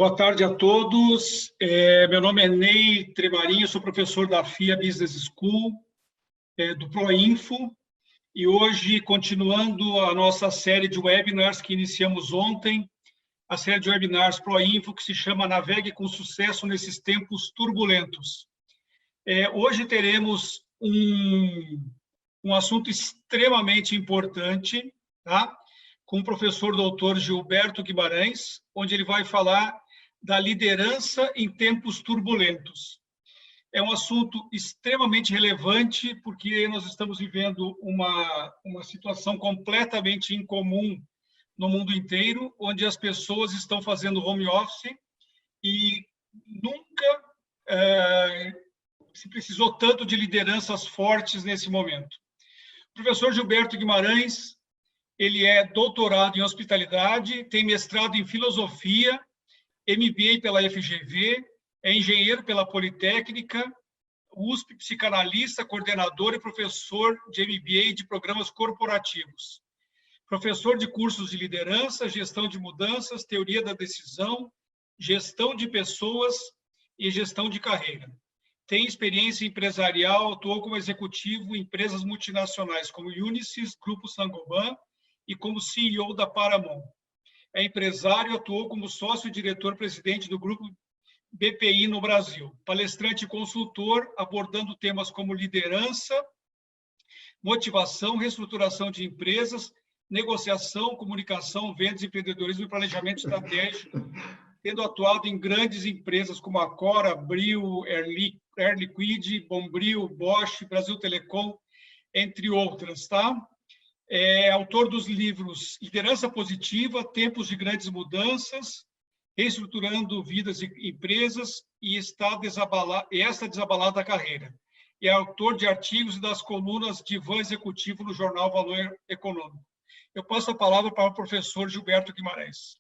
Boa tarde a todos. Meu nome é Ney Tremarinho, sou professor da FIA Business School, do ProInfo, e hoje, continuando a nossa série de webinars que iniciamos ontem, a série de webinars ProInfo, que se chama Navegue com Sucesso nesses Tempos Turbulentos. Hoje teremos um assunto extremamente importante, tá? Com o professor doutor Gilberto Guimarães, onde ele vai falar da liderança em tempos turbulentos. É um assunto extremamente relevante, porque nós estamos vivendo uma situação completamente incomum no mundo inteiro, onde as pessoas estão fazendo home office e nunca se precisou tanto de lideranças fortes nesse momento. O professor Gilberto Guimarães, ele é doutorado em hospitalidade, tem mestrado em filosofia, MBA pela FGV, é engenheiro pela Politécnica, USP, psicanalista, coordenador e professor de MBA de programas corporativos. Professor de cursos de liderança, gestão de mudanças, teoria da decisão, gestão de pessoas e gestão de carreira. Tem experiência empresarial, atuou como executivo em empresas multinacionais como Unisys, Grupo Saint-Gobain e como CEO da Paramount. É empresário, atuou como sócio-diretor-presidente do Grupo BPI no Brasil. Palestrante e consultor, abordando temas como liderança, motivação, reestruturação de empresas, negociação, comunicação, vendas, empreendedorismo e planejamento estratégico, tendo atuado em grandes empresas como a Cora, Abril, Air Liquide, Bombril, Bosch, Brasil Telecom, entre outras, tá? É autor dos livros Liderança Positiva, Tempos de Grandes Mudanças, Reestruturando Vidas e Empresas e Esta Desabalada Carreira. E é autor de artigos e das colunas Divã Executivo no jornal Valor Econômico. Eu passo a palavra para o professor Gilberto Guimarães.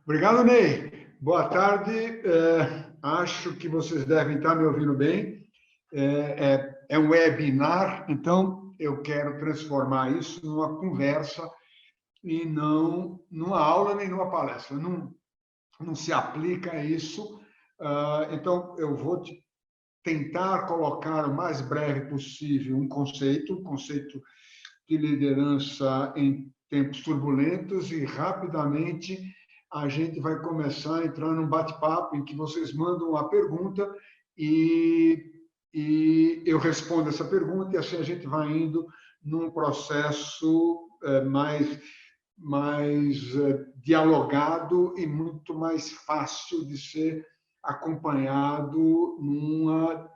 Obrigado, Ney. Boa tarde. Acho que vocês devem estar me ouvindo bem. É um webinar, então eu quero transformar isso numa conversa e não numa aula nem numa palestra. Não se aplica isso. Então, eu vou tentar colocar o mais breve possível um conceito de liderança em tempos turbulentos e, rapidamente, a gente vai começar a entrar num bate-papo em que vocês mandam uma pergunta e eu respondo essa pergunta, e assim a gente vai indo num processo mais dialogado e muito mais fácil de ser acompanhado numa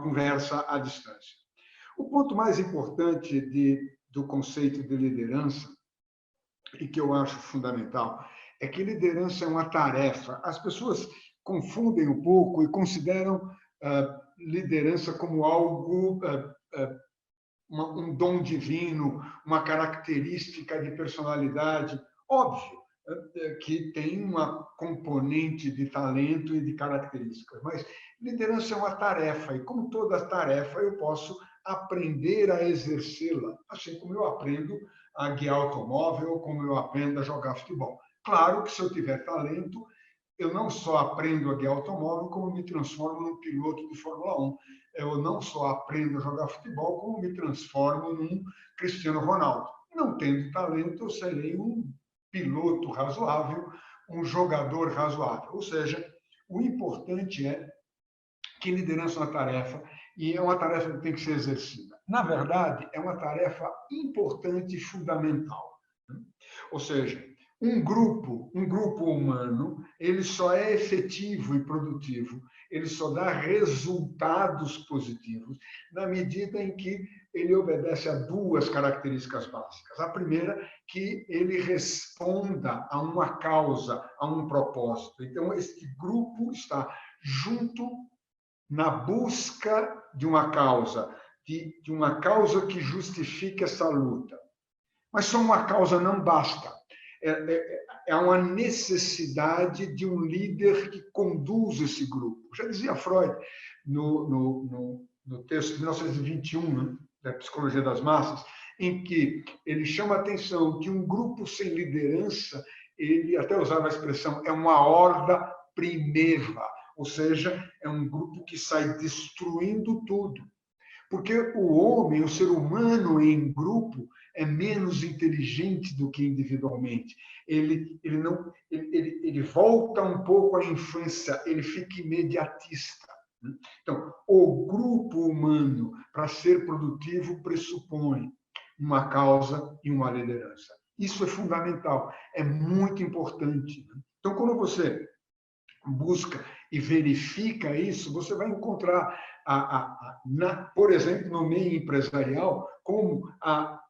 conversa à distância. O ponto mais importante do conceito de liderança, e que eu acho fundamental, é que liderança é uma tarefa. As pessoas confundem um pouco e consideram liderança como algo, um dom divino, uma característica de personalidade. Óbvio que tem uma componente de talento e de características, mas liderança é uma tarefa, e como toda tarefa eu posso aprender a exercê-la, assim como eu aprendo a guiar automóvel, como eu aprendo a jogar futebol. Claro que se eu tiver talento, eu não só aprendo a guiar automóvel, como me transformo num piloto de Fórmula 1. Eu não só aprendo a jogar futebol, como me transformo num Cristiano Ronaldo. Não tendo talento, eu serei um piloto razoável, um jogador razoável. Ou seja, o importante é que liderança é uma tarefa, e é uma tarefa que tem que ser exercida. Na verdade, é uma tarefa importante e fundamental. Ou seja, um grupo humano, ele só é efetivo e produtivo, ele só dá resultados positivos na medida em que ele obedece a duas características básicas. A primeira, que ele responda a uma causa, a um propósito. Então, este grupo está junto na busca de uma causa, de uma causa que justifique essa luta. Mas só uma causa não basta. É uma necessidade de um líder que conduz esse grupo. Já dizia Freud, no texto de 1921, né, da Psicologia das Massas, em que ele chama a atenção que um grupo sem liderança ele até usava a expressão, é uma horda primeva, ou seja, é um grupo que sai destruindo tudo. Porque o homem, o ser humano em grupo, é menos inteligente do que individualmente. Ele volta um pouco à infância, ele fica imediatista. Então, o grupo humano, para ser produtivo, pressupõe uma causa e uma liderança. Isso é fundamental, é muito importante. Então, quando você busca e verifica isso, você vai encontrar, por exemplo, no meio empresarial, como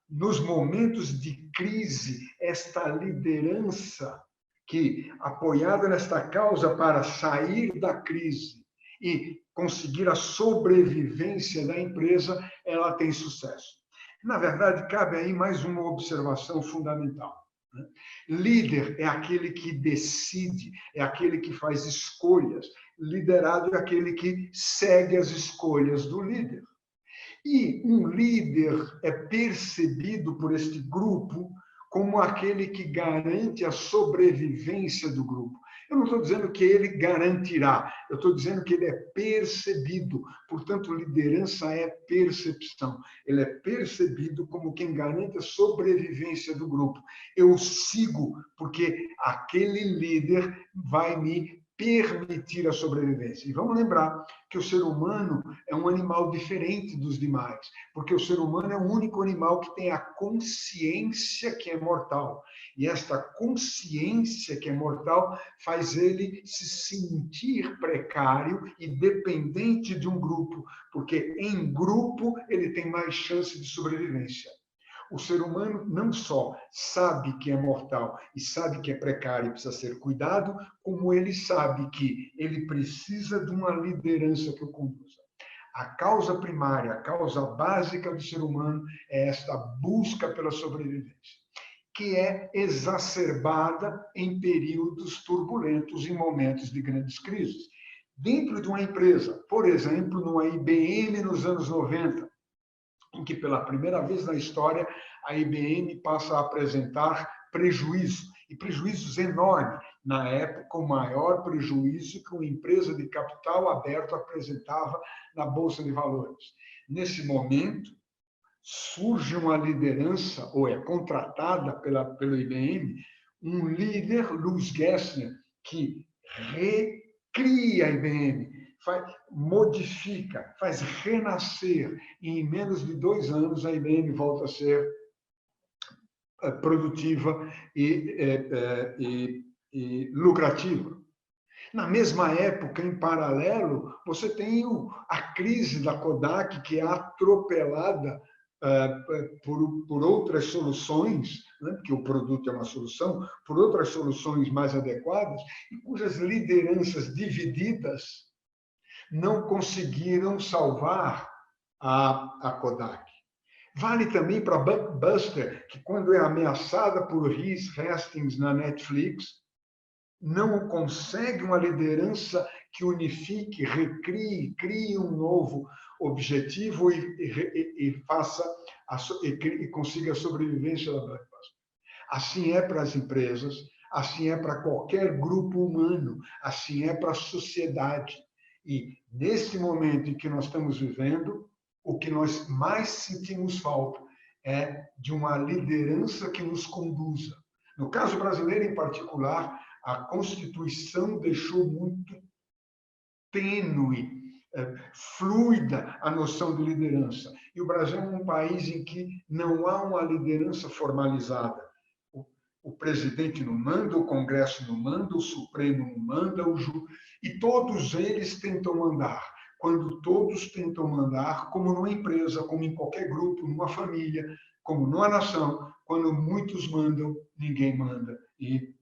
nos momentos de crise, esta liderança que, apoiada nesta causa para sair da crise e conseguir a sobrevivência da empresa, ela tem sucesso. Na verdade, cabe aí mais uma observação fundamental. Líder é aquele que decide, é aquele que faz escolhas. Liderado é aquele que segue as escolhas do líder. E um líder é percebido por este grupo como aquele que garante a sobrevivência do grupo. Eu não estou dizendo que ele garantirá, eu estou dizendo que ele é percebido. Portanto, liderança é percepção. Ele é percebido como quem garante a sobrevivência do grupo. Eu sigo porque aquele líder vai me permitir a sobrevivência. E vamos lembrar que o ser humano é um animal diferente dos demais, porque o ser humano é o único animal que tem a consciência que é mortal. E esta consciência que é mortal faz ele se sentir precário e dependente de um grupo, porque em grupo ele tem mais chance de sobrevivência. O ser humano não só sabe que é mortal e sabe que é precário e precisa ser cuidado, como ele sabe que ele precisa de uma liderança que o conduza. A causa primária, a causa básica do ser humano é esta busca pela sobrevivência, que é exacerbada em períodos turbulentos, em momentos de grandes crises. Dentro de uma empresa, por exemplo, numa IBM nos anos 90, em que pela primeira vez na história a IBM passa a apresentar prejuízo, e prejuízos enormes. Na época, o maior prejuízo que uma empresa de capital aberto apresentava na Bolsa de Valores. Nesse momento, surge uma liderança, ou é contratada pelo IBM, um líder, Luz Gerstner, que recria a IBM, modifica, faz renascer, e em menos de 2 anos a IBM volta a ser produtiva e lucrativa. Na mesma época, em paralelo, você tem a crise da Kodak, que é atropelada por outras soluções, né, porque o produto é uma solução, por outras soluções mais adequadas, e cujas lideranças divididas não conseguiram salvar a Kodak. Vale também para Blockbuster, que quando é ameaçada por Reed Hastings na Netflix, não consegue uma liderança que unifique, recrie, crie um novo objetivo e consiga a sobrevivência da Blockbuster. Assim é para as empresas, assim é para qualquer grupo humano, assim é para a sociedade. E, nesse momento em que nós estamos vivendo, o que nós mais sentimos falta é de uma liderança que nos conduza. No caso brasileiro, em particular, a Constituição deixou muito tênue, fluida a noção de liderança. E o Brasil é um país em que não há uma liderança formalizada. O presidente não manda, o Congresso não manda, o Supremo não manda, e todos eles tentam mandar. Quando todos tentam mandar, como numa empresa, como em qualquer grupo, numa família, como numa nação, quando muitos mandam, ninguém manda. E,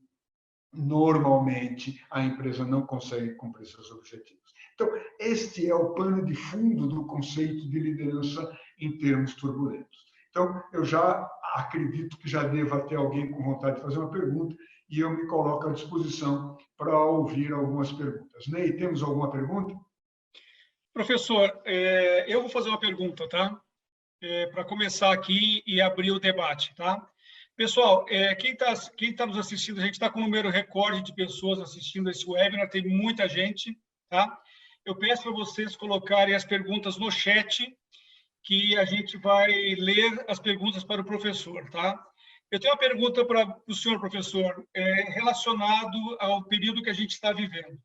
normalmente, a empresa não consegue cumprir seus objetivos. Então, este é o pano de fundo do conceito de liderança em termos turbulentos. Então, eu já acredito que já deva ter alguém com vontade de fazer uma pergunta e eu me coloco à disposição para ouvir algumas perguntas. Ney, temos alguma pergunta? Professor, eu vou fazer uma pergunta, tá? Para começar aqui e abrir o debate, tá? Pessoal, quem tá nos assistindo, a gente está com um número recorde de pessoas assistindo esse webinar, tem muita gente, tá? Eu peço para vocês colocarem as perguntas no chat, que a gente vai ler as perguntas para o professor, tá? Eu tenho uma pergunta para o senhor, professor, relacionado ao período que a gente está vivendo.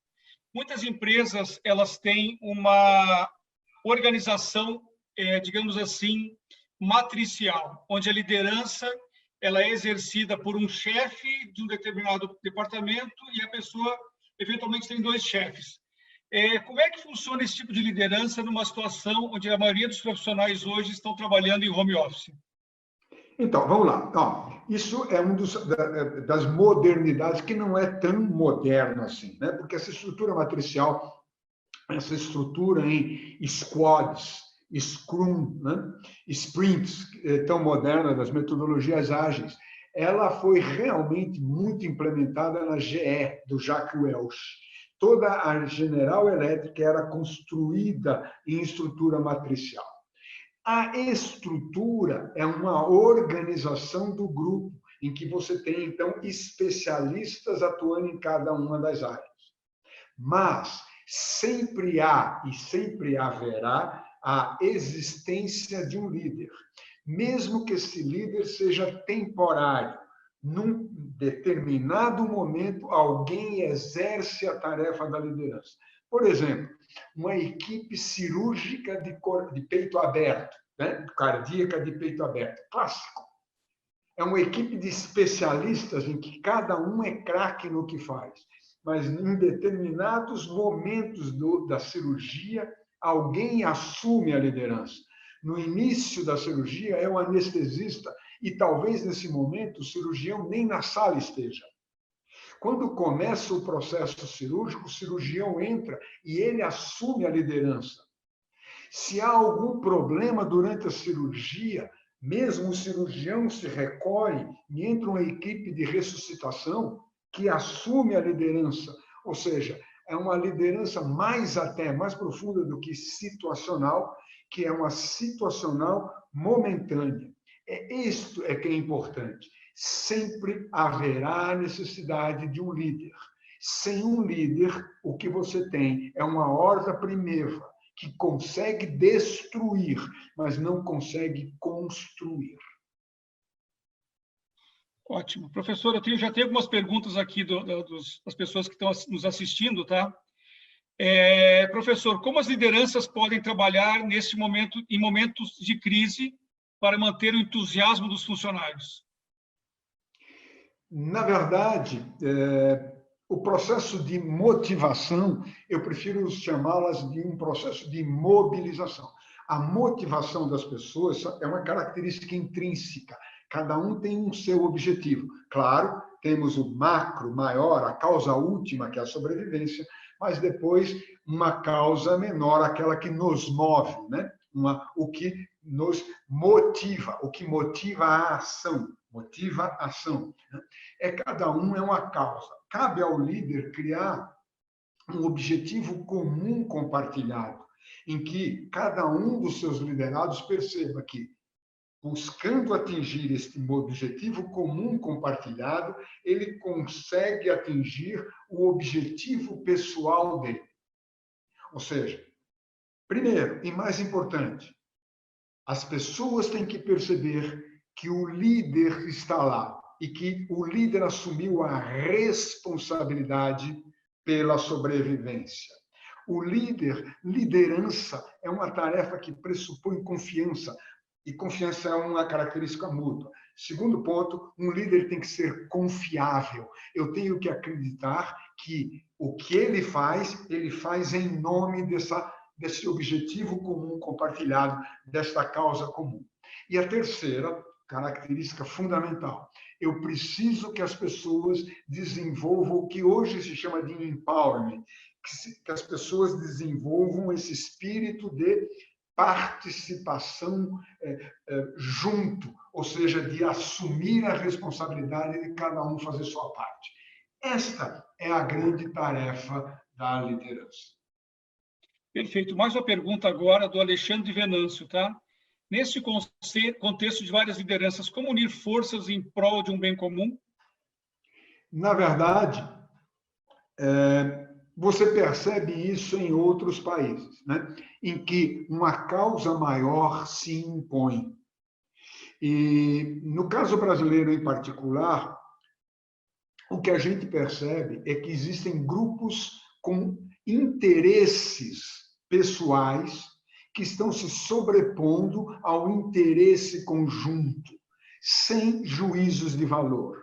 Muitas empresas, elas têm uma organização, digamos assim, matricial, onde a liderança ela é exercida por um chefe de um determinado departamento e a pessoa, eventualmente, tem 2 chefes. Como é que funciona esse tipo de liderança numa situação onde a maioria dos profissionais hoje estão trabalhando em home office? Então, vamos lá. Isso é das modernidades que não é tão moderno assim, né? Porque essa estrutura matricial, essa estrutura em squads, Scrum, né? Sprints, tão moderna, das metodologias ágeis, ela foi realmente muito implementada na GE, do Jack Welch. Toda a General Electric era construída em estrutura matricial. A estrutura é uma organização do grupo, em que você tem, então, especialistas atuando em cada uma das áreas. Mas sempre há e sempre haverá a existência de um líder, mesmo que esse líder seja temporário. Num determinado momento, alguém exerce a tarefa da liderança. Por exemplo, uma equipe cirúrgica de peito aberto, né? Cardíaca de peito aberto, clássico. É uma equipe de especialistas em que cada um é craque no que faz. Mas em determinados momentos da cirurgia, alguém assume a liderança. No início da cirurgia é o anestesista e talvez nesse momento o cirurgião nem na sala esteja. Quando começa o processo cirúrgico, o cirurgião entra e ele assume a liderança. Se há algum problema durante a cirurgia, mesmo o cirurgião se recolhe e entra uma equipe de ressuscitação que assume a liderança. Ou seja, é uma liderança mais profunda do que situacional, que é uma situacional momentânea. Isto é que é importante. Sempre haverá necessidade de um líder. Sem um líder, o que você tem é uma horta primeva, que consegue destruir, mas não consegue construir. Ótimo. Professor, já tenho algumas perguntas aqui das pessoas que estão nos assistindo, tá? Professor, como as lideranças podem trabalhar em momentos de crise para manter o entusiasmo dos funcionários? Na verdade, o processo de motivação, eu prefiro chamá-las de um processo de mobilização. A motivação das pessoas é uma característica intrínseca. Cada um tem um seu objetivo. Claro, temos o macro, maior, a causa última, que é a sobrevivência, mas depois uma causa menor, aquela que nos move, né? O que nos motiva, o que motiva a ação. Motiva a ação. Cada um é uma causa. Cabe ao líder criar um objetivo comum compartilhado, em que cada um dos seus liderados perceba que, buscando atingir este objetivo comum compartilhado, ele consegue atingir o objetivo pessoal dele. Ou seja, primeiro e mais importante, as pessoas têm que perceber que o líder está lá e que o líder assumiu a responsabilidade pela sobrevivência. Liderança é uma tarefa que pressupõe confiança, e confiança é uma característica mútua. Segundo ponto, um líder tem que ser confiável. Eu tenho que acreditar que o que ele faz em nome desse objetivo comum compartilhado, desta causa comum. E a terceira característica fundamental, eu preciso que as pessoas desenvolvam o que hoje se chama de empowerment, que as pessoas desenvolvam esse espírito de participação junto, ou seja, de assumir a responsabilidade de cada um fazer sua parte. Esta é a grande tarefa da liderança. Perfeito. Mais uma pergunta agora do Alexandre Venâncio, tá? nesse contexto de várias lideranças, como unir forças em prol de um bem comum? Na verdade, você percebe isso em outros países, né? Em que uma causa maior se impõe. E, no caso brasileiro em particular, o que a gente percebe é que existem grupos com interesses pessoais que estão se sobrepondo ao interesse conjunto, sem juízos de valor.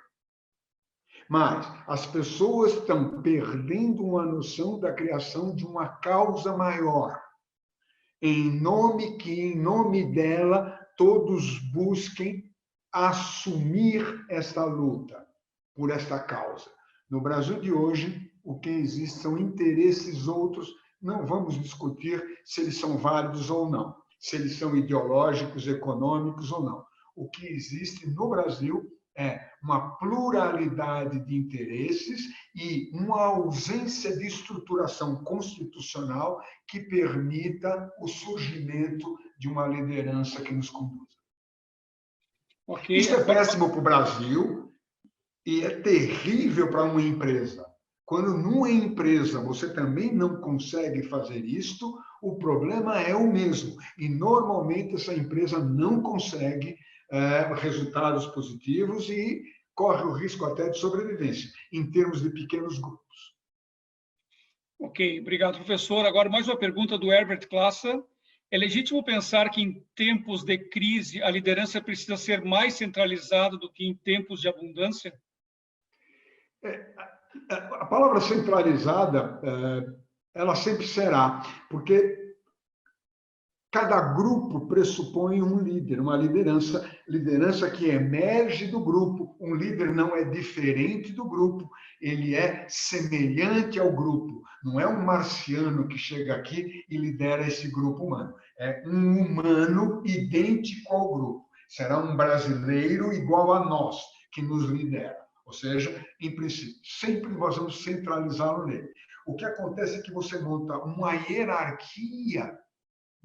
Mas as pessoas estão perdendo uma noção da criação de uma causa maior, em nome dela, todos busquem assumir esta luta por esta causa. No Brasil de hoje, o que existe são interesses outros, não vamos discutir se eles são válidos ou não, se eles são ideológicos, econômicos ou não. O que existe no Brasil é uma pluralidade de interesses e uma ausência de estruturação constitucional que permita o surgimento de uma liderança que nos conduza. Okay. Isso é péssimo para o Brasil e é terrível para uma empresa. Quando numa empresa você também não consegue fazer isto, o problema é o mesmo. E, normalmente, essa empresa não consegue resultados positivos e corre o risco até de sobrevivência, em termos de pequenos grupos. Ok, obrigado, professor. Agora, mais uma pergunta do Herbert Klassa. É legítimo pensar que, em tempos de crise, a liderança precisa ser mais centralizada do que em tempos de abundância? A palavra centralizada, ela sempre será, porque cada grupo pressupõe um líder, uma liderança que emerge do grupo. Um líder não é diferente do grupo, ele é semelhante ao grupo. Não é um marciano que chega aqui e lidera esse grupo humano. É um humano idêntico ao grupo. Será um brasileiro igual a nós que nos lidera. Ou seja, em princípio, sempre nós vamos centralizá-lo nele. O que acontece é que você monta uma hierarquia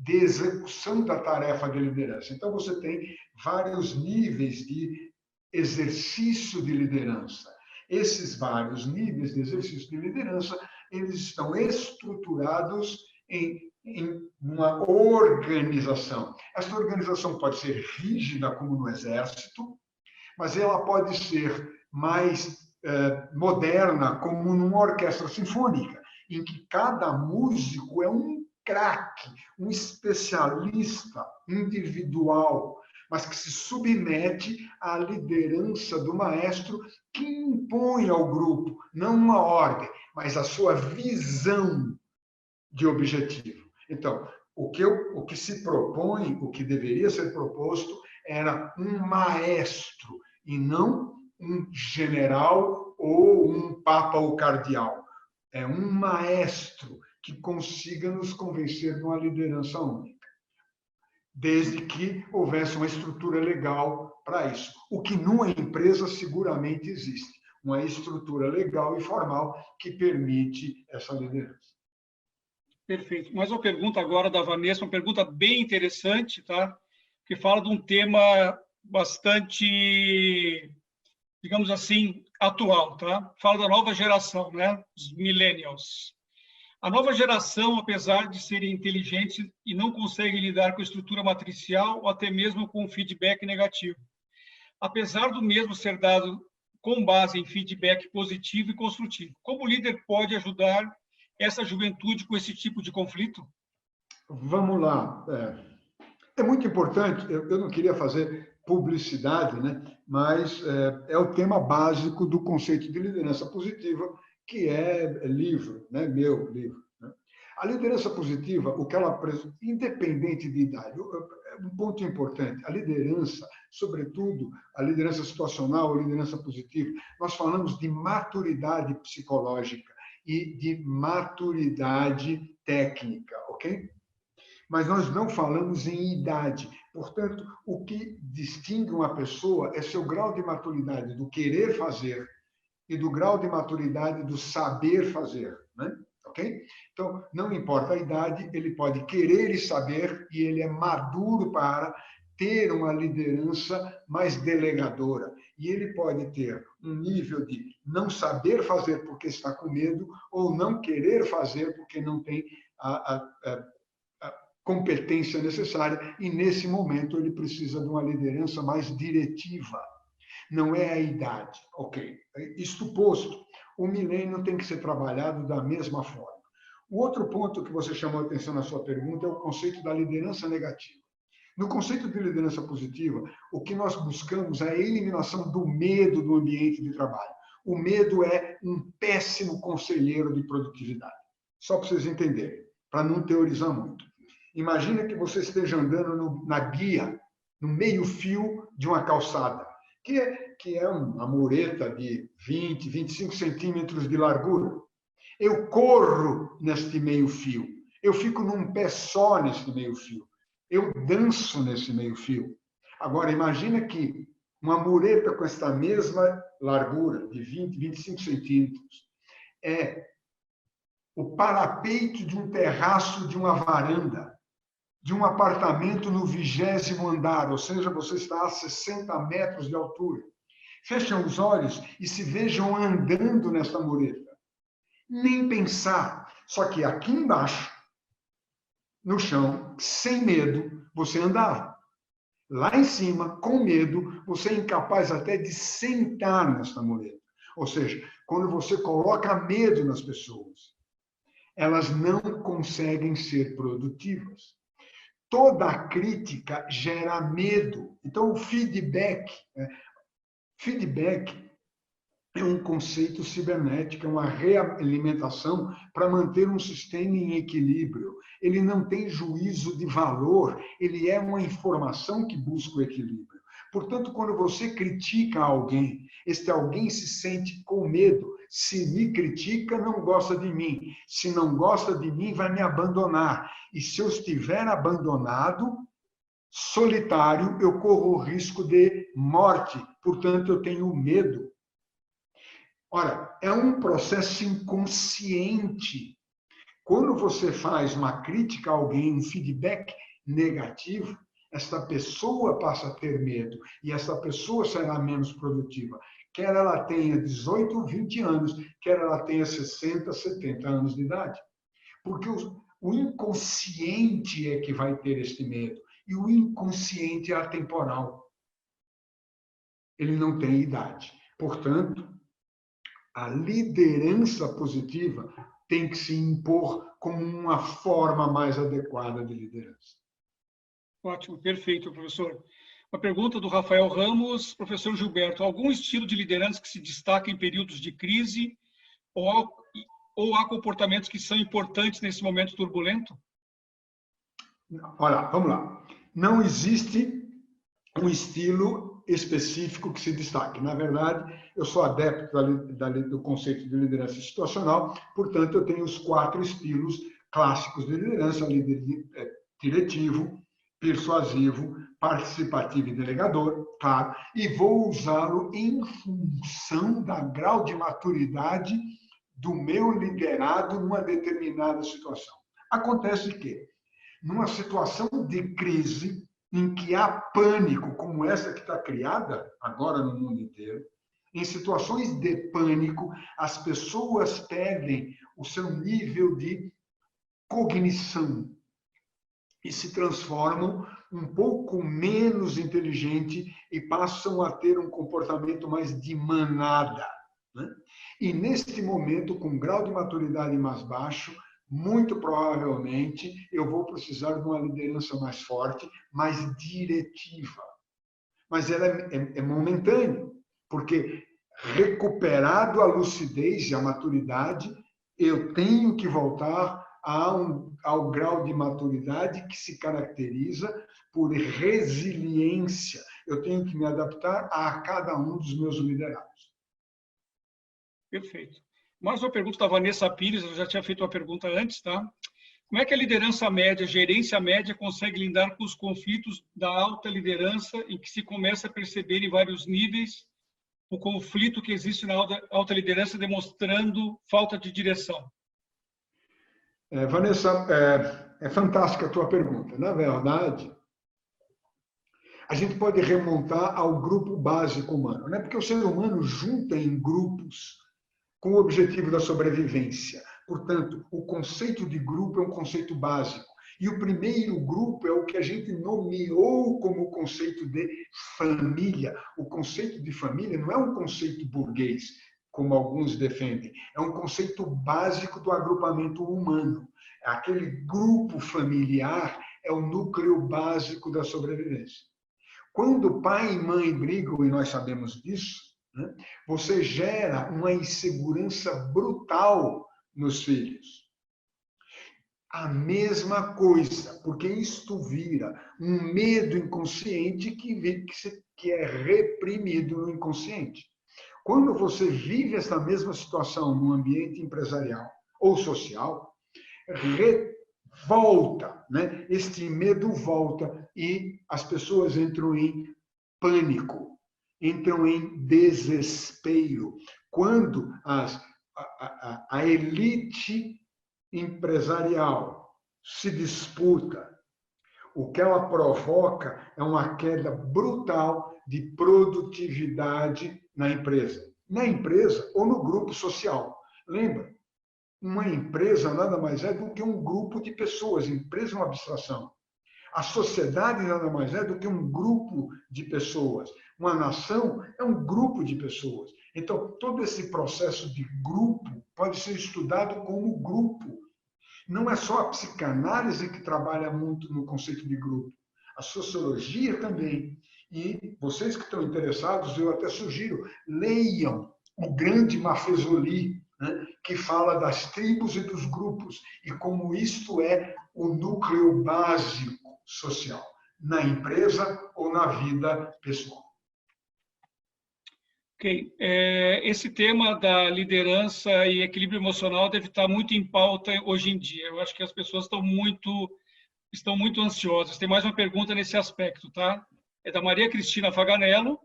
de execução da tarefa de liderança. Então, você tem vários níveis de exercício de liderança. Esses vários níveis de exercício de liderança, eles estão estruturados em uma organização. Essa organização pode ser rígida, como no Exército, mas ela pode ser mais moderna, como numa orquestra sinfônica, em que cada músico é um craque, um especialista individual, mas que se submete à liderança do maestro, que impõe ao grupo, não uma ordem, mas a sua visão de objetivo. Então, o que se propõe, o que deveria ser proposto, era um maestro, e não um general ou um papa ou cardeal. É um maestro que consiga nos convencer de uma liderança única, desde que houvesse uma estrutura legal para isso. O que numa empresa seguramente existe, uma estrutura legal e formal que permite essa liderança. Perfeito. Mais uma pergunta agora da Vanessa, uma pergunta bem interessante, tá? Que fala de um tema bastante, digamos assim, atual, tá? Fala da nova geração, né? Os millennials. A nova geração, apesar de serem inteligentes e não conseguem lidar com a estrutura matricial ou até mesmo com o feedback negativo. Apesar do mesmo ser dado com base em feedback positivo e construtivo. Como o líder pode ajudar essa juventude com esse tipo de conflito? Vamos lá. É muito importante, eu não queria fazer publicidade, né? Mas é o tema básico do conceito de liderança positiva, que é livro, né? Meu livro. Né? A liderança positiva, o que ela independente de idade, um ponto importante, a liderança, sobretudo a liderança situacional, a liderança positiva, nós falamos de maturidade psicológica e de maturidade técnica, ok? Mas nós não falamos em idade. Portanto, o que distingue uma pessoa é seu grau de maturidade do querer fazer e do grau de maturidade do saber fazer. Né? ok? Então, não importa a idade, ele pode querer e saber, e ele é maduro para ter uma liderança mais delegadora. E ele pode ter um nível de não saber fazer porque está com medo, ou não querer fazer porque não tem a competência necessária, e nesse momento ele precisa de uma liderança mais diretiva. Não é a idade, ok? Isto posto, o milênio tem que ser trabalhado da mesma forma. O outro ponto que você chamou a atenção na sua pergunta é o conceito da liderança negativa. No conceito de liderança positiva, o que nós buscamos é a eliminação do medo do ambiente de trabalho. O medo é um péssimo conselheiro de produtividade. Só para vocês entenderem, para não teorizar muito. Imagina que você esteja andando na guia, no meio-fio de uma calçada, que é uma mureta de 20, 25 centímetros de largura. Eu corro neste meio-fio. Eu fico num pé só neste meio-fio. Eu danço nesse meio-fio. Agora, imagina que uma mureta com esta mesma largura, de 20, 25 centímetros, é o parapeito de um terraço de uma varanda, de um apartamento no 20º andar, ou seja, você está a 60 metros de altura. Fechem os olhos e se vejam andando nesta mureta. Nem pensar. Só que aqui embaixo, no chão, sem medo, você andava. Lá em cima, com medo, você é incapaz até de sentar nesta mureta. Ou seja, quando você coloca medo nas pessoas, elas não conseguem ser produtivas. Toda crítica gera medo. Então, o feedback é um conceito cibernético, é uma realimentação para manter um sistema em equilíbrio. Ele não tem juízo de valor, ele é uma informação que busca o equilíbrio. Portanto, quando você critica alguém, este alguém se sente com medo. Se me critica, não gosta de mim. Se não gosta de mim, vai me abandonar. E se eu estiver abandonado, solitário, eu corro o risco de morte. Portanto, eu tenho medo. Ora, é um processo inconsciente. Quando você faz uma crítica a alguém, um feedback negativo, esta pessoa passa a ter medo e essa pessoa será menos produtiva. Quer ela tenha 18 ou 20 anos, quer ela tenha 60, 70 anos de idade. Porque o inconsciente é que vai ter este medo. E o inconsciente é atemporal. Ele não tem idade. Portanto, a liderança positiva tem que se impor como uma forma mais adequada de liderança. Ótimo, perfeito, professor. Uma pergunta do Rafael Ramos, professor Gilberto, algum estilo de liderança que se destaca em períodos de crise ou há comportamentos que são importantes nesse momento turbulento? Olha, vamos lá. Não existe um estilo específico que se destaque. Na verdade, eu sou adepto do conceito de liderança situacional, portanto, eu tenho os 4 estilos clássicos de liderança: líder diretivo, persuasivo, participativo e delegador, claro, e vou usá-lo em função da grau de maturidade do meu liderado numa determinada situação. Acontece que, numa situação de crise, em que há pânico, como essa que está criada agora no mundo inteiro, em situações de pânico, as pessoas perdem o seu nível de cognição e se transformam um pouco menos inteligente e passam a ter um comportamento mais de manada, né? E neste momento, com um grau de maturidade mais baixo, muito provavelmente eu vou precisar de uma liderança mais forte, mais diretiva. Mas ela é momentânea, porque recuperado a lucidez e a maturidade, eu tenho que voltar ao grau de maturidade que se caracteriza por resiliência. Eu tenho que me adaptar a cada um dos meus liderados. Perfeito. Mais uma pergunta da Vanessa Pires, eu já tinha feito uma pergunta antes, tá? Como é que a liderança média, a gerência média, consegue lidar com os conflitos da alta liderança, em que se começa a perceber em vários níveis o conflito que existe na alta liderança, demonstrando falta de direção? Vanessa, é fantástica a tua pergunta. Na verdade, a gente pode remontar ao grupo básico humano, né? Porque o ser humano junta em grupos com o objetivo da sobrevivência. Portanto, o conceito de grupo é um conceito básico. E o primeiro grupo é o que a gente nomeou como o conceito de família. O conceito de família não é um conceito burguês, como alguns defendem. É um conceito básico do agrupamento humano. Aquele grupo familiar é o núcleo básico da sobrevivência. Quando pai e mãe brigam, e nós sabemos disso, né, você gera uma insegurança brutal nos filhos. A mesma coisa, porque isto vira um medo inconsciente que é reprimido no inconsciente. Quando você vive essa mesma situação no ambiente empresarial ou social, volta, né? Este medo volta e as pessoas entram em pânico, entram em desespero. Quando a elite empresarial se disputa, o que ela provoca é uma queda brutal de produtividade na empresa ou no grupo social. Lembra? Uma empresa nada mais é do que um grupo de pessoas. Empresa é uma abstração. A sociedade nada mais é do que um grupo de pessoas. Uma nação é um grupo de pessoas. Então, todo esse processo de grupo pode ser estudado como grupo. Não é só a psicanálise que trabalha muito no conceito de grupo. A sociologia também. E vocês que estão interessados, eu até sugiro, leiam o grande Maffesoli, né, que fala das tribos e dos grupos e como isto é o núcleo básico social, na empresa ou na vida pessoal. Ok. Esse tema da liderança e equilíbrio emocional deve estar muito em pauta hoje em dia. Eu acho que as pessoas estão muito ansiosas. Tem mais uma pergunta nesse aspecto, tá? É da Maria Cristina Faganello.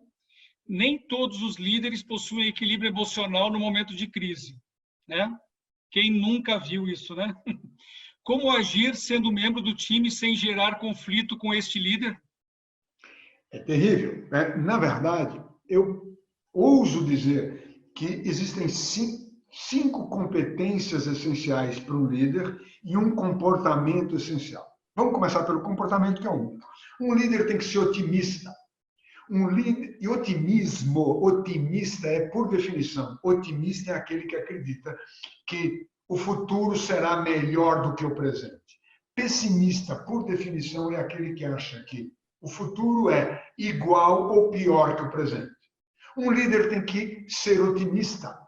Nem todos os líderes possuem equilíbrio emocional no momento de crise, né? Quem nunca viu isso, né? Como agir sendo membro do time sem gerar conflito com este líder? É terrível. Na verdade, eu ouso dizer que existem cinco competências essenciais para um líder e um comportamento essencial. Vamos começar pelo comportamento, que é um. Um líder tem que ser otimista. E otimista é, por definição, otimista é aquele que acredita que o futuro será melhor do que o presente. Pessimista, por definição, é aquele que acha que o futuro é igual ou pior que o presente. Um líder tem que ser otimista.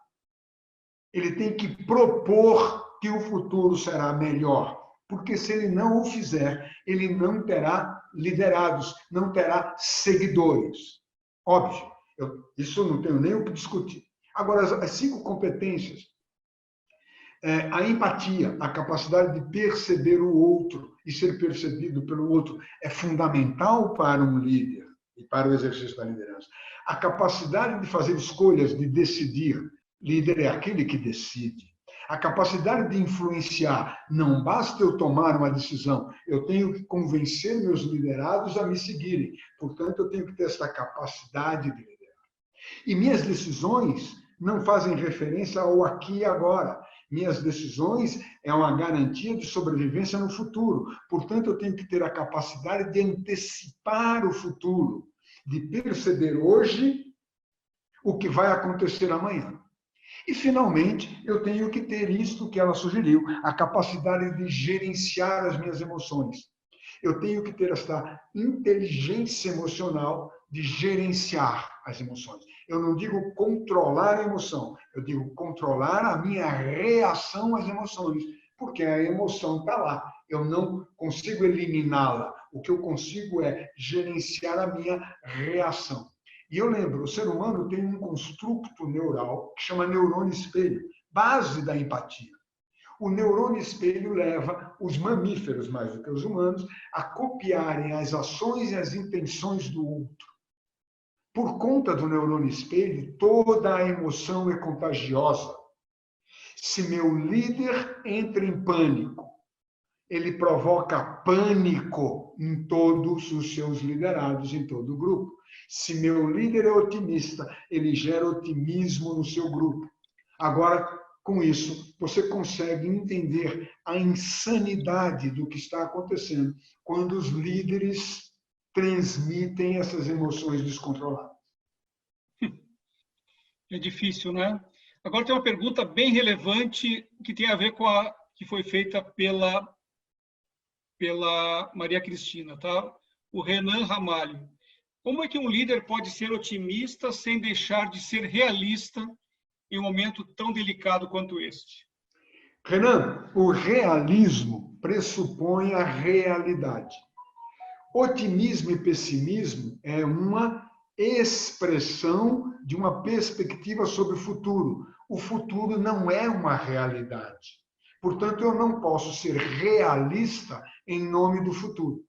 Ele tem que propor que o futuro será melhor. Porque se ele não o fizer, ele não terá liderados, não terá seguidores. Óbvio, isso eu não tenho nem o que discutir. Agora, as cinco competências, a empatia, a capacidade de perceber o outro e ser percebido pelo outro, é fundamental para um líder e para o exercício da liderança. A capacidade de fazer escolhas, de decidir. Líder é aquele que decide. A capacidade de influenciar. Não basta eu tomar uma decisão, eu tenho que convencer meus liderados a me seguirem. Portanto, eu tenho que ter essa capacidade de liderar. E minhas decisões não fazem referência ao aqui e agora. Minhas decisões é uma garantia de sobrevivência no futuro. Portanto, eu tenho que ter a capacidade de antecipar o futuro, de perceber hoje o que vai acontecer amanhã. E, finalmente, eu tenho que ter isto que ela sugeriu, a capacidade de gerenciar as minhas emoções. Eu tenho que ter essa inteligência emocional de gerenciar as emoções. Eu não digo controlar a emoção, eu digo controlar a minha reação às emoções, porque a emoção está lá. Eu não consigo eliminá-la. O que eu consigo é gerenciar a minha reação. E eu lembro, o ser humano tem um construto neural que chama neurônio espelho, base da empatia. O neurônio espelho leva os mamíferos, mais do que os humanos, a copiarem as ações e as intenções do outro. Por conta do neurônio espelho, toda a emoção é contagiosa. Se meu líder entra em pânico, ele provoca pânico em todos os seus liderados, em todo o grupo. Se meu líder é otimista, ele gera otimismo no seu grupo. Agora, com isso, você consegue entender a insanidade do que está acontecendo quando os líderes transmitem essas emoções descontroladas. É difícil, né? Agora tem uma pergunta bem relevante que tem a ver com a que foi feita pela Maria Cristina, tá? O Renan Ramalho. Como é que um líder pode ser otimista sem deixar de ser realista em um momento tão delicado quanto este? Renan, o realismo pressupõe a realidade. Otimismo e pessimismo é uma expressão de uma perspectiva sobre o futuro. O futuro não é uma realidade. Portanto, eu não posso ser realista em nome do futuro.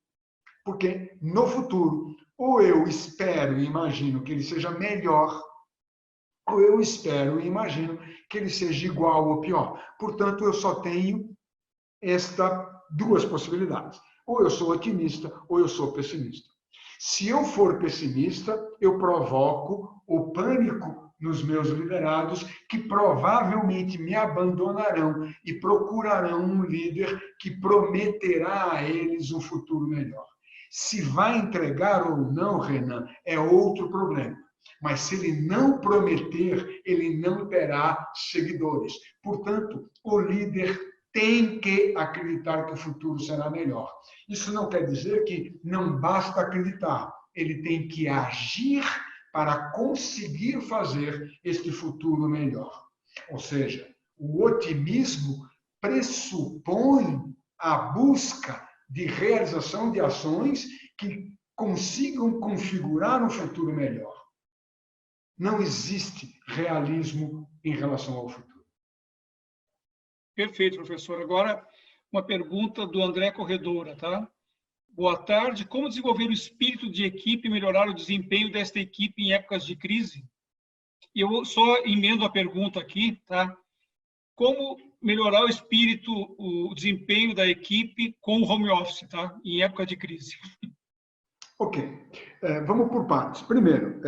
Porque no futuro, ou eu espero e imagino que ele seja melhor, ou eu espero e imagino que ele seja igual ou pior. Portanto, eu só tenho estas duas possibilidades. Ou eu sou otimista, ou eu sou pessimista. Se eu for pessimista, eu provoco o pânico nos meus liderados, que provavelmente me abandonarão e procurarão um líder que prometerá a eles um futuro melhor. Se vai entregar ou não, Renan, é outro problema. Mas se ele não prometer, ele não terá seguidores. Portanto, o líder tem que acreditar que o futuro será melhor. Isso não quer dizer que não basta acreditar. Ele tem que agir para conseguir fazer este futuro melhor. Ou seja, o otimismo pressupõe a busca de realização de ações que consigam configurar um futuro melhor. Não existe realismo em relação ao futuro. Perfeito, professor. Agora, uma pergunta do André Corredora, tá? Boa tarde. Como desenvolver o espírito de equipe e melhorar o desempenho desta equipe em épocas de crise? E eu só emendo a pergunta aqui, tá? Como melhorar o espírito, o desempenho da equipe com o home office, tá? Em época de crise. Ok. Vamos por partes. Primeiro,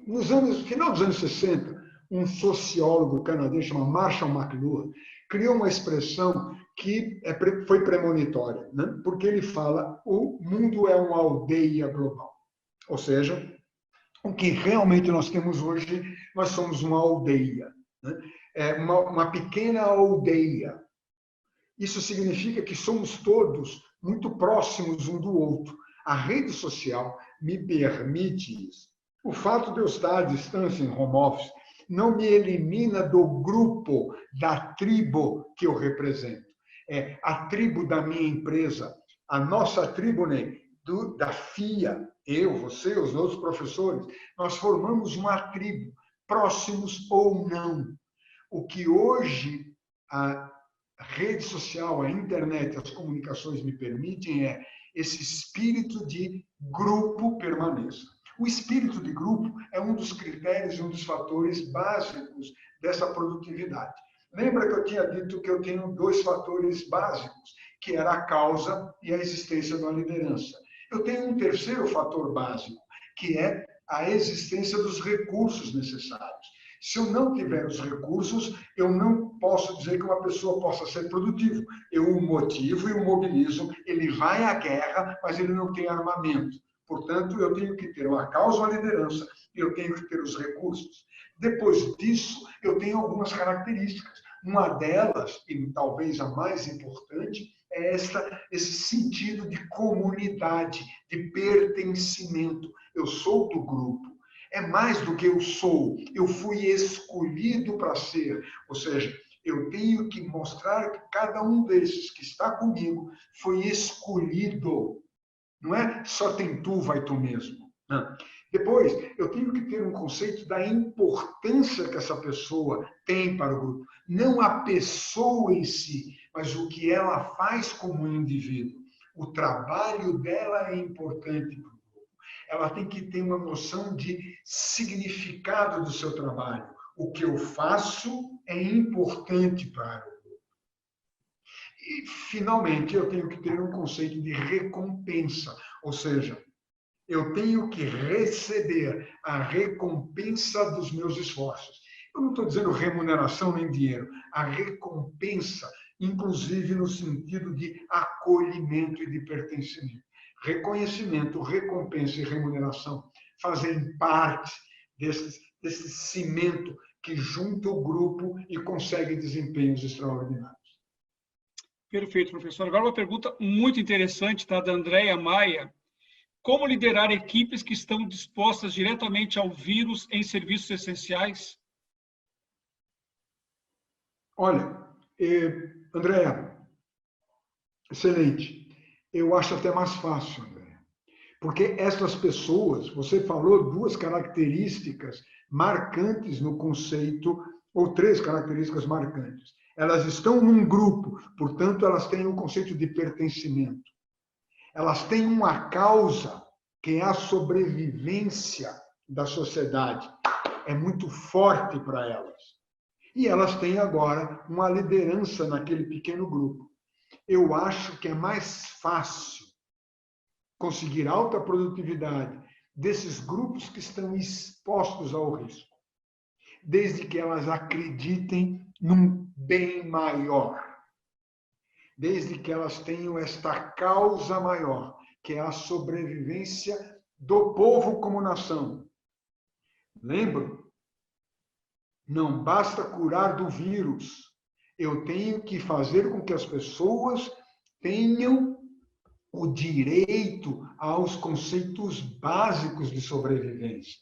no final dos anos 60, um sociólogo canadense chamado Marshall McLuhan criou uma expressão que foi premonitória, né? Porque ele fala o mundo é uma aldeia global. Ou seja, o que realmente nós temos hoje, nós somos uma aldeia, né? Uma pequena aldeia. Isso significa que somos todos muito próximos um do outro. A rede social me permite isso. O fato de eu estar à distância em home office não me elimina do grupo, da tribo que eu represento. É a tribo da minha empresa, a nossa tribo, né, da FIA, eu, você, os outros professores, nós formamos uma tribo, próximos ou não. O que hoje a rede social, a internet, as comunicações me permitem é esse espírito de grupo permaneça. O espírito de grupo é um dos critérios, um dos fatores básicos dessa produtividade. Lembra que eu tinha dito que eu tenho dois fatores básicos, que era a causa e a existência da liderança. Eu tenho um terceiro fator básico, que é a existência dos recursos necessários. Se eu não tiver os recursos, eu não posso dizer que uma pessoa possa ser produtiva. Eu o motivo e o mobilizo, ele vai à guerra, mas ele não tem armamento. Portanto, eu tenho que ter uma causa, uma liderança, e eu tenho que ter os recursos. Depois disso, eu tenho algumas características. Uma delas, e talvez a mais importante, é esse sentido de comunidade, de pertencimento. Eu sou do grupo. É mais do que eu sou. Eu fui escolhido para ser. Ou seja, eu tenho que mostrar que cada um desses que está comigo foi escolhido. Não é só tem tu, vai tu mesmo. Não. Depois, eu tenho que ter um conceito da importância que essa pessoa tem para o grupo. Não a pessoa em si, mas o que ela faz como indivíduo. O trabalho dela é importante para o grupo. Ela tem que ter uma noção de significado do seu trabalho. o que eu faço é importante para o grupo. E, finalmente, eu tenho que ter um conceito de recompensa, ou seja, eu tenho que receber a recompensa dos meus esforços. Eu não estou dizendo remuneração nem dinheiro, a recompensa, inclusive no sentido de acolhimento e de pertencimento. Reconhecimento, recompensa e remuneração fazem parte desse cimento que junta o grupo e consegue desempenhos extraordinários. Perfeito, professor. Agora uma pergunta muito interessante, tá, da Andréia Maia. Como liderar equipes que estão dispostas diretamente ao vírus em serviços essenciais? Olha, Andréia, excelente. Eu acho até mais fácil, Andréia, porque essas pessoas, você falou duas características marcantes no conceito, ou três características marcantes. Elas estão num grupo, portanto, elas têm um conceito de pertencimento. Elas têm uma causa, que é a sobrevivência da sociedade. É muito forte para elas. E elas têm agora uma liderança naquele pequeno grupo. Eu acho que é mais fácil conseguir alta produtividade desses grupos que estão expostos ao risco, desde que elas acreditem num bem maior, desde que elas tenham esta causa maior, que é a sobrevivência do povo como nação. Lembro? Não basta curar do vírus. Eu tenho que fazer com que as pessoas tenham o direito aos conceitos básicos de sobrevivência.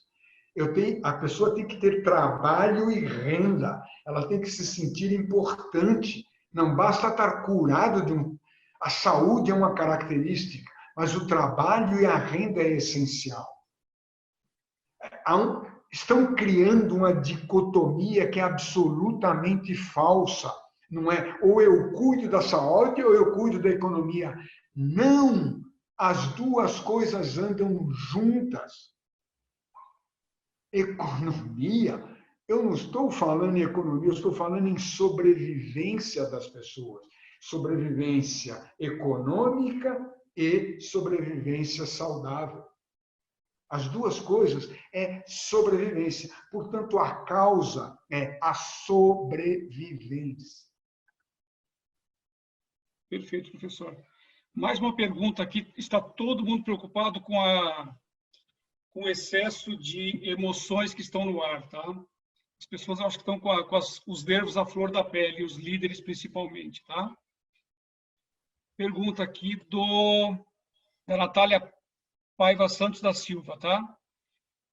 A pessoa tem que ter trabalho e renda. Ela tem que se sentir importante. Não basta estar curado de A saúde é uma característica, mas o trabalho e a renda é essencial. Estão criando uma dicotomia que é absolutamente falsa. Não é ou eu cuido da saúde ou eu cuido da economia. Não! As duas coisas andam juntas. Economia, eu não estou falando em economia, eu estou falando em sobrevivência das pessoas. Sobrevivência econômica e sobrevivência saudável. As duas coisas é sobrevivência. Portanto, a causa é a sobrevivência. Perfeito, professor. Mais uma pergunta aqui. Está todo mundo preocupado com o excesso de emoções que estão no ar, tá? As pessoas acho que estão com os nervos à flor da pele, os líderes principalmente, tá? Pergunta aqui da Natália Paiva Santos da Silva, tá?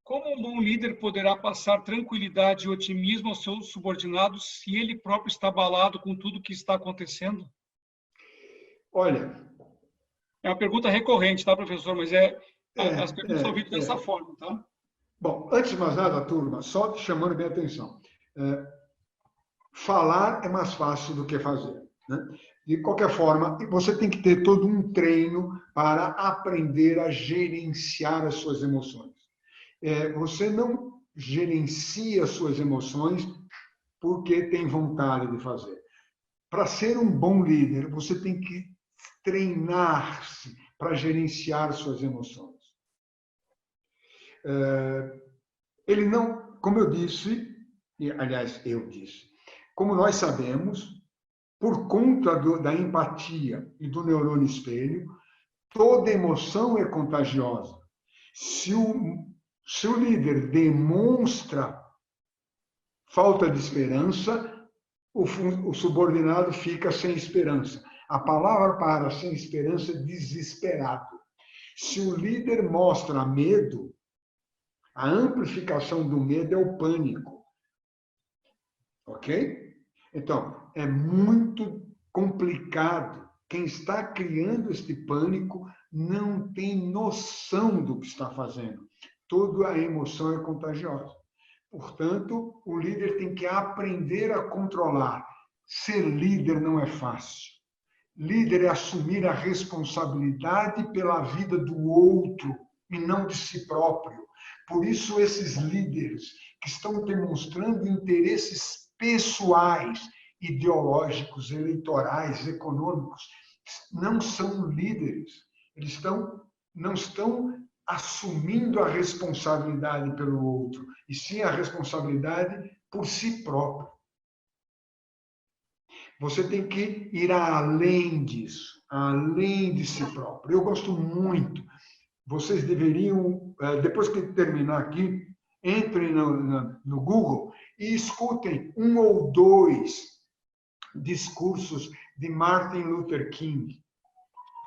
Como um bom líder poderá passar tranquilidade e otimismo aos seus subordinados se ele próprio está abalado com tudo que está acontecendo? Olha... É uma pergunta recorrente, tá, professor? Mas as perguntas são feitas dessa forma, tá? Bom, antes de mais nada, turma, só chamando minha atenção. Falar é mais fácil do que fazer, né? De qualquer forma, você tem que ter todo um treino para aprender a gerenciar as suas emoções. Você não gerencia as suas emoções porque tem vontade de fazer. Para ser um bom líder, você tem que treinar-se para gerenciar as suas emoções. Ele não, como eu disse, aliás, eu disse, como nós sabemos, por conta da empatia e do neurônio espelho, toda emoção é contagiosa. Se o líder demonstra falta de esperança, o subordinado fica sem esperança. A palavra para sem esperança é desesperado. Se o líder mostra medo, a amplificação do medo é o pânico. Ok? Então, é muito complicado. Quem está criando este pânico não tem noção do que está fazendo. Toda a emoção é contagiosa. Portanto, o líder tem que aprender a controlar. Ser líder não é fácil. Líder é assumir a responsabilidade pela vida do outro e não de si próprio. Por isso, esses líderes que estão demonstrando interesses pessoais, ideológicos, eleitorais, econômicos, não são líderes. Eles não estão assumindo a responsabilidade pelo outro, e sim a responsabilidade por si próprio. Você tem que ir além disso, além de si próprio. Eu gosto muito. Vocês deveriam, depois que terminar aqui, entrem no Google e escutem 1 ou 2 discursos de Martin Luther King.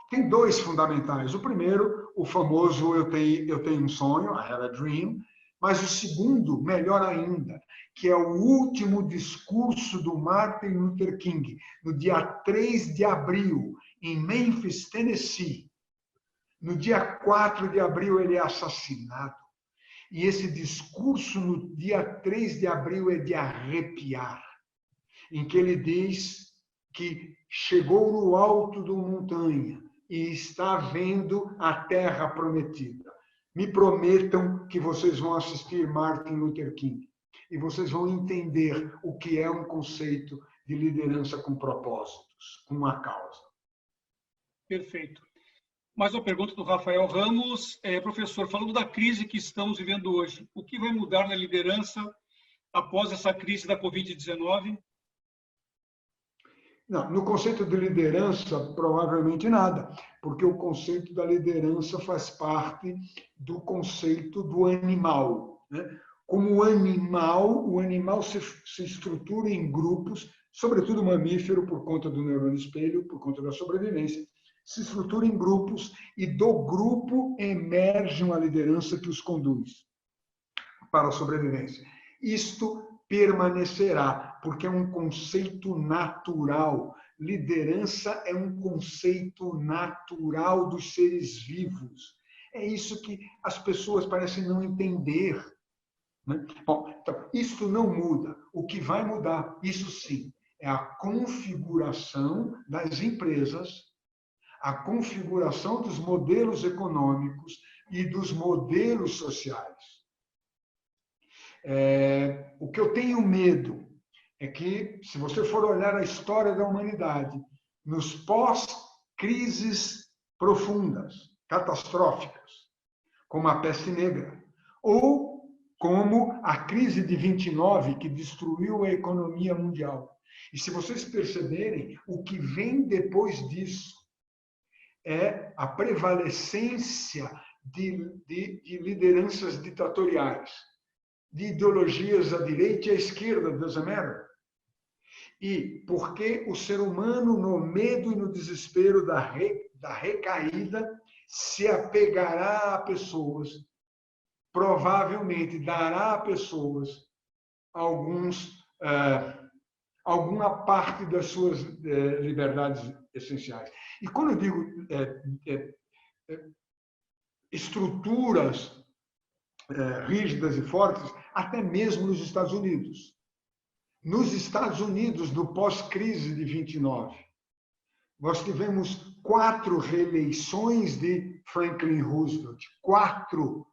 Tem 2 fundamentais. O primeiro, o famoso Eu tenho um sonho, I have a dream, mas o segundo, melhor ainda, que é o último discurso do Martin Luther King, no dia 3 de abril, em Memphis, Tennessee. No dia 4 de abril, ele é assassinado. E esse discurso, no dia 3 de abril, é de arrepiar, em que ele diz que chegou no alto da montanha e está vendo a terra prometida. Me prometam que vocês vão assistir Martin Luther King e vocês vão entender o que é um conceito de liderança com propósitos, com uma causa. Perfeito. Mais uma pergunta do Rafael Ramos. Professor, falando da crise que estamos vivendo hoje, o que vai mudar na liderança após essa crise da Covid-19? Não, no conceito de liderança, provavelmente nada, porque o conceito da liderança faz parte do conceito do animal, né? Como o animal se estrutura em grupos, sobretudo o mamífero, por conta do neurônio espelho, por conta da sobrevivência, se estrutura em grupos e do grupo emerge uma liderança que os conduz para a sobrevivência. Isto permanecerá, porque é um conceito natural. Liderança é um conceito natural dos seres vivos. É isso que as pessoas parecem não entender, né? Bom, então, isso não muda. O que vai mudar, isso sim, é a configuração das empresas, a configuração dos modelos econômicos e dos modelos sociais. O que eu tenho medo é que, se você for olhar a história da humanidade, nos pós-crises profundas, catastróficas, como a peste negra, ou como a crise de 29, que destruiu a economia mundial. E se vocês perceberem, o que vem depois disso é a prevalecência de lideranças ditatoriais, de ideologias à direita e à esquerda, doesn't matter. E porque o ser humano, no medo e no desespero da recaída, se apegará a pessoas, provavelmente dará a pessoas alguma parte das suas liberdades essenciais. E quando eu digo estruturas rígidas e fortes, até mesmo nos Estados Unidos. Nos Estados Unidos, do pós-crise de 29, nós tivemos 4 reeleições de Franklin Roosevelt. 4.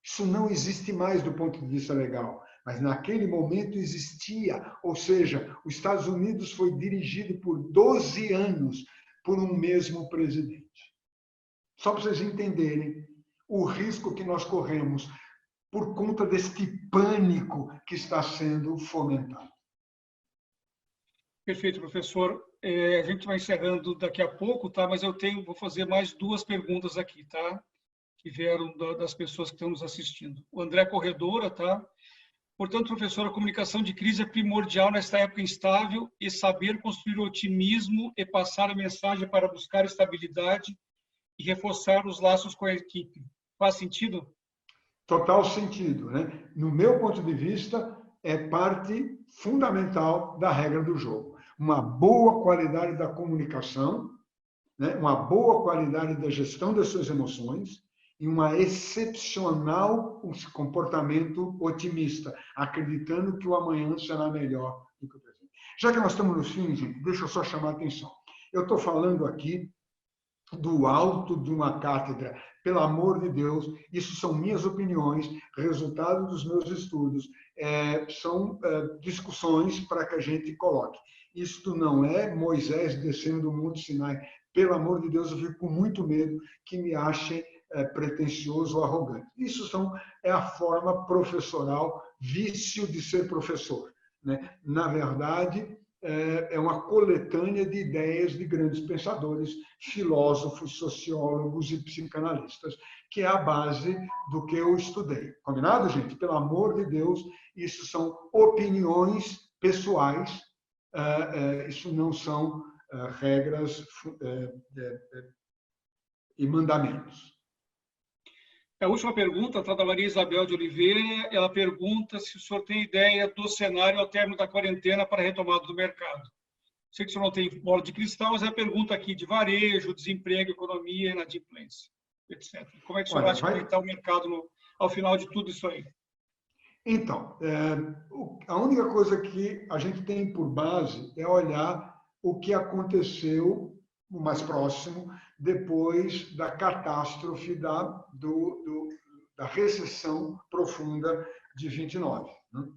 Isso não existe mais do ponto de vista legal, mas naquele momento existia. Ou seja, os Estados Unidos foi dirigido por 12 anos por um mesmo presidente. Só para vocês entenderem o risco que nós corremos por conta deste pânico que está sendo fomentado. Perfeito, professor. A gente vai encerrando daqui a pouco, tá? Mas vou fazer mais 2 perguntas aqui, tá? Que vieram das pessoas que estão nos assistindo. O André Corredora, tá? Portanto, professor, a comunicação de crise é primordial nesta época instável e saber construir otimismo e passar a mensagem para buscar estabilidade e reforçar os laços com a equipe. Faz sentido? Total sentido, né? No meu ponto de vista, é parte fundamental da regra do jogo. Uma boa qualidade da comunicação, né? Uma boa qualidade da gestão das suas emoções e uma excepcional comportamento otimista, acreditando que o amanhã será melhor do que o presente. Já que nós estamos no fim, gente, deixa eu só chamar a atenção. Eu estou falando aqui do alto de uma cátedra. Pelo amor de Deus, isso são minhas opiniões, resultado dos meus estudos, são discussões para que a gente coloque. Isto não é Moisés descendo do Monte Sinai. Pelo amor de Deus, eu fico com muito medo que me achem pretensioso ou arrogante. Isso é a forma professoral, vício de ser professor, né? Na verdade, é uma coletânea de ideias de grandes pensadores, filósofos, sociólogos e psicanalistas, que é a base do que eu estudei. Combinado, gente? Pelo amor de Deus, isso são opiniões pessoais, isso não são regras e mandamentos. A última pergunta, tá, da Maria Isabel de Oliveira. Ela pergunta se o senhor tem ideia do cenário ao término da quarentena para a retomada do mercado. Sei que o senhor não tem bola de cristal, mas é a pergunta aqui de varejo, desemprego, economia, inadimplência, etc. Como é que o senhor acha que vai estar o mercado ao final de tudo isso aí? Então, a única coisa que a gente tem por base é olhar o que aconteceu o mais próximo depois da catástrofe da recessão profunda de 29, né?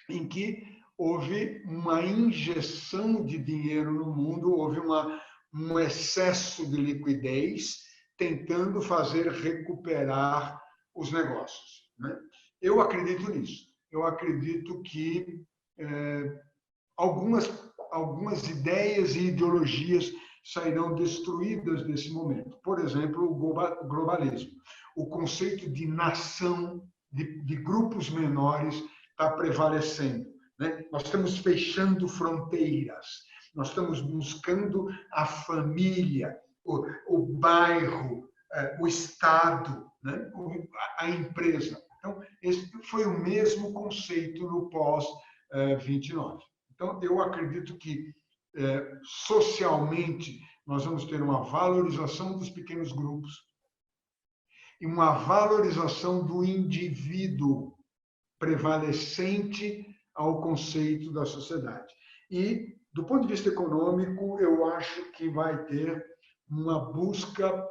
Em que houve uma injeção de dinheiro no mundo, houve um excesso de liquidez tentando fazer recuperar os negócios, né? Eu acredito nisso. Eu acredito que algumas ideias e ideologias sairão destruídas nesse momento. Por exemplo, o globalismo. O conceito de nação, de grupos menores, está prevalecendo, né? Nós estamos fechando fronteiras, nós estamos buscando a família, o bairro, o Estado, né? A empresa. Então, esse foi o mesmo conceito no pós-29. Então, eu acredito que, socialmente, nós vamos ter uma valorização dos pequenos grupos e uma valorização do indivíduo prevalecente ao conceito da sociedade. E, do ponto de vista econômico, eu acho que vai ter uma busca,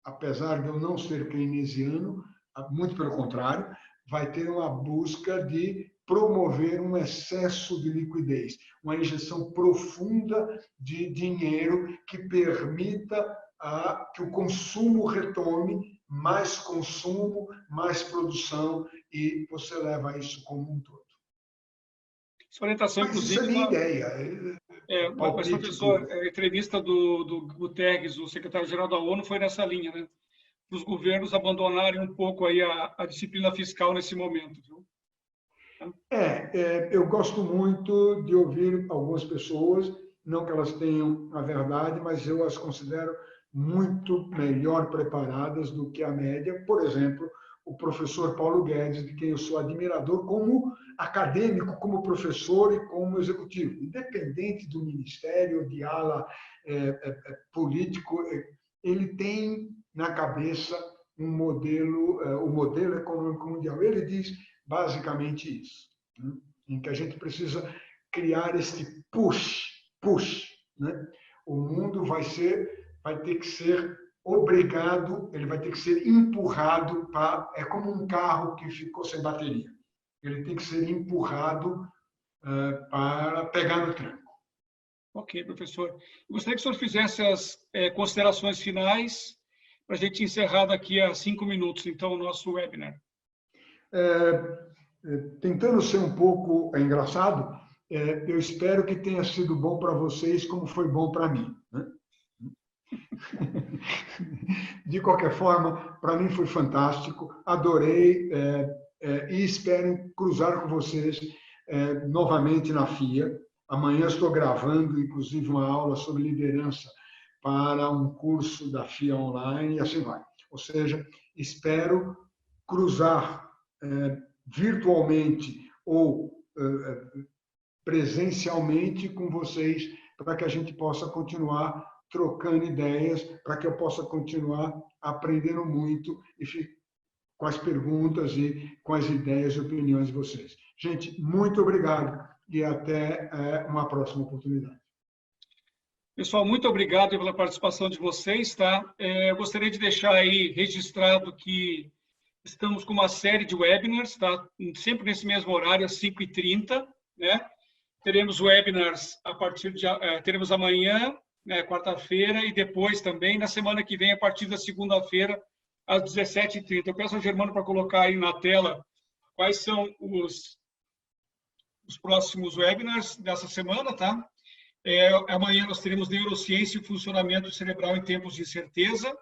apesar de eu não ser keynesiano, muito pelo contrário, vai ter uma busca de promover um excesso de liquidez, uma injeção profunda de dinheiro que permita que o consumo retome, mais consumo, mais produção, e você leva isso como um todo. Essa orientação, mas isso é minha ideia. Mas, professor, a entrevista do Guterres, o secretário-geral da ONU, foi nessa linha, né? Para os governos abandonarem um pouco aí a disciplina fiscal nesse momento, viu? Eu gosto muito de ouvir algumas pessoas, não que elas tenham a verdade, mas eu as considero muito melhor preparadas do que a média. Por exemplo, o professor Paulo Guedes, de quem eu sou admirador como acadêmico, como professor e como executivo. Independente do ministério, de ala político, ele tem na cabeça o modelo econômico mundial. Ele diz basicamente isso, né? Em que a gente precisa criar esse push, né? O mundo vai ter que ser obrigado, ele vai ter que ser empurrado é como um carro que ficou sem bateria. Ele tem que ser empurrado para pegar no tranco. Ok, professor. Eu gostaria que o senhor fizesse as considerações finais para a gente encerrar daqui a 5 minutos, então, o nosso webinar. Tentando ser um pouco engraçado, eu espero que tenha sido bom para vocês como foi bom para mim, né? De qualquer forma, para mim foi fantástico, adorei e espero cruzar com vocês novamente na FIA. Amanhã estou gravando, inclusive, uma aula sobre liderança para um curso da FIA online e assim vai. Ou seja, espero cruzar virtualmente ou presencialmente com vocês para que a gente possa continuar trocando ideias, para que eu possa continuar aprendendo muito e com as perguntas e com as ideias e opiniões de vocês. Gente, muito obrigado e até uma próxima oportunidade. Pessoal, muito obrigado pela participação de vocês, tá? Eu gostaria de deixar aí registrado que estamos com uma série de webinars, tá? Sempre nesse mesmo horário, às 5h30, né? Teremos webinars a partir de... teremos amanhã, né, quarta-feira, e depois também, na semana que vem, a partir da segunda-feira, às 17h30. Eu peço ao Germano para colocar aí na tela quais são os próximos webinars dessa semana, tá? Amanhã nós teremos neurociência e funcionamento cerebral em tempos de incerteza,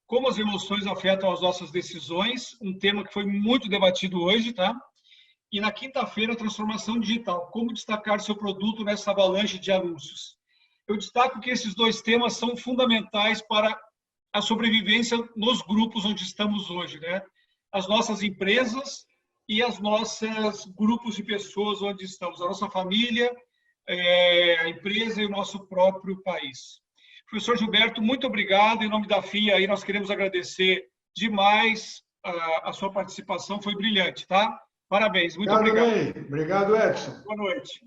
como as emoções afetam as nossas decisões, um tema que foi muito debatido hoje, tá? E na quinta-feira, transformação digital, como destacar seu produto nessa avalanche de anúncios. Eu destaco que esses dois temas são fundamentais para a sobrevivência nos grupos onde estamos hoje, né? As nossas empresas e as nossas grupos de pessoas onde estamos, a nossa família, a empresa e o nosso próprio país. Professor Gilberto, muito obrigado. Em nome da FIA, aí nós queremos agradecer demais a sua participação, foi brilhante, tá? Parabéns, muito obrigado. Obrigado, Edson. Boa noite.